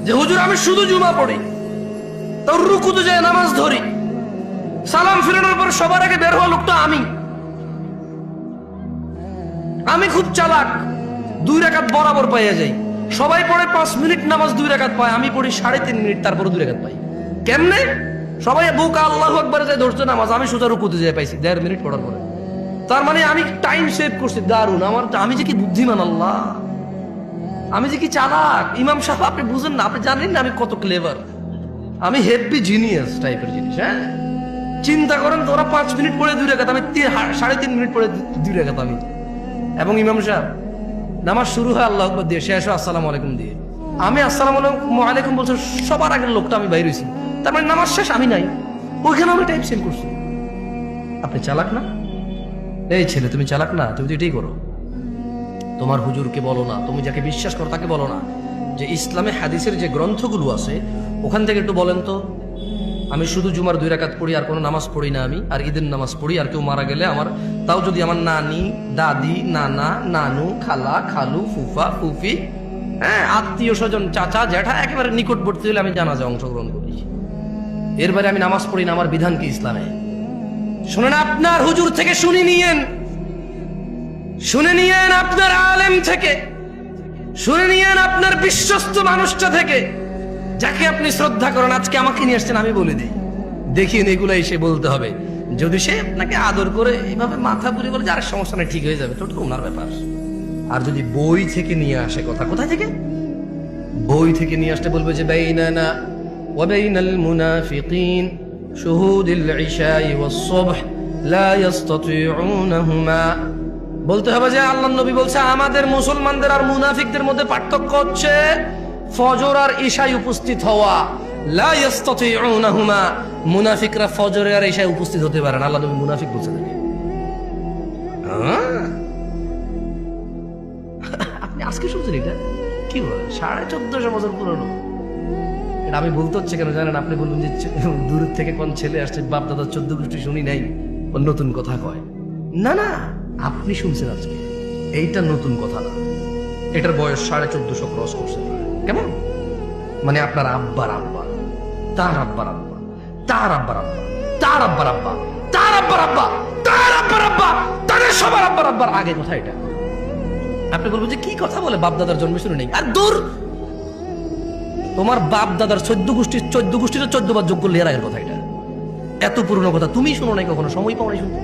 যে হুজুর আমি শুধু জুমা পড়ি, তোর রুকুতে যায় নামাজ ধরি, সালাম ফিরানোর পর সবার আগে বের হওয়া লোকটা আমি খুব চালাক, 2 রাকাত বরাবর পাইয়া যাই। সবাই পড়ে 5 মিনিট নামাজ 2 রাকাত পায়, আমি পড়ি 3.5 মিনিট, তারপরে 2 রাকাত পাই। কেমনে? সবাই বুকা আল্লাহু আকবার যায় ধরছে নামাজ, আমি সোজা রুকুতে যাই পাইছি 1.5 মিনিট পড়ার পরে। তার মানে আমি টাইম সেভ করছি, দারুন। আমি যে কি বুদ্ধিমান, আল্লাহ, আমি যে কি চালাক। ইমাম সাহেব আপনি বুঝেন না, আপনি জানেন না আমি কত ক্লেভার, আমি হেভি জিনিয়াস টাইপের জিনিস। হ্যাঁ, চিন্তা করেন, তোরা 5 মিনিট পড়ে 2 রাকাত, আমি 3.5 মিনিট পড়ে 2 রাকাত আমি। এবং ইমাম সাহেব নামাজ শুরু হয় আল্লাহু আকবার দিয়ে, শেষ হয় আসসালামু আলাইকুম দিয়ে। আমি আসসালামু আলাইকুম বলছি, সবার আগের লোকটা আমি বাইরে হইছি, তার মানে নামাজ শেষ, আমি নাই ওইখানে, আমি টাইম সেভ করছি। আপনি চালাক না? এই ছেলে, তুমি চালাক না? তুমি তো এটাই করো। তোমার হুজুরকে বলো না, তুমি যাকে বিশ্বাস করো তাকে বলো না যে ইসলামে হাদিসের যে গ্রন্থগুলো আছে ওখান থেকে একটু বলেন তো, আমি শুধু জুমার 2 রাকাত পড়ি, আর কোনো নামাজ পড়ি না আমি, আর ঈদের নামাজ পড়ি, আর কেউ মারা গেলে আমার, তাও যদি আমার নানি, দাদি, নানা, নানু, খালা, খালু, ফুফা, ফুফি, হ্যাঁ, আত্মীয় স্বজন, চাচা, জ্যাঠা, একেবারে নিকটবর্তী হলে আমি জানাজা অংশগ্রহণ করি। এর বাইরে আমি নামাজ পড়ি না। আমার বিধান কি ইসলামে? শুনেন, আপনার হুজুর থেকে শুনে নিয়েন আপনার আলেম থেকে, শুনে নিয়েন আপনার বিশ্বস্ত মানুষটা থেকে, যাকে আপনি শ্রদ্ধা করেন। আজকে আমাকে নিয়ে আসছেন, আমি বলে দিই, দেখিয়ে এগুলো এসে বলতে হবে। যদি সে আপনাকে আদর করে এইভাবে মাথা পুরি বলে যার সমস্যা নেই, ঠিক হয়ে যাবে, তো ওনার ব্যাপার। আর যদি বই থেকে নিয়ে আসে কথা, কোথায় থেকে? বই থেকে নিয়ে আসতে বলবে যে বাইনানা ওয়া বাইনাল মুনাফিকিন শুহুদুল ইশা'i ওয়াস সুবহ লা ইস্তাতিউনাহুমা। বলতে হবে যে আল্লাহর নবী বলছে আমাদের মুসলমানদের আর মুনাফিকদের মধ্যে পার্থক্য হচ্ছে ফজর আর ইশায় উপস্থিত হওয়া। লা ইস্তাতিউনাহুমা, মুনাফিকরা ফজরে আর ইশায় উপস্থিত হতে পারে না। আল্লাহর নবী মুনাফিক বলছেন। আপনি আজকে শুনছেন এটা? কি বলেন? 1450 বছর পুরনো। এটা আমি বলতে হচ্ছে কেন জানেন? আপনি বলবেন যে দূর থেকে কোন ছেলে আসছে, বাপ দাদা 14 গোষ্ঠী শুনি নাই, নতুন কথা কয়। না না, আপনি শুনছেন আজকে, এইটা নতুন কথা না। এটার বয়স 1450 ক্রস করছে। কেমন? মানে আপনার আব্বার আব্বা, তার আব্বার আব্বা, তার আব্বার আব্বা, তার আব্বার আব্বা, তার আব্বার আব্বা, তার আব্বার আব্বা, তাদের সবার আব্বার আব্বার আগে কথা এটা। আপনি বলবেন যে কি কথা বলে, বাপ দাদার জন্মে শুনে নেই। আর দূর, তোমার বাপ দাদার 14 গোষ্ঠী, 14 গোষ্ঠীর 14 বার যোগ করলে এর আগের কথা এটা। এত পুরনো কথা তুমি শুনো নাই কখনো, সময় পাও নাই শুনতে।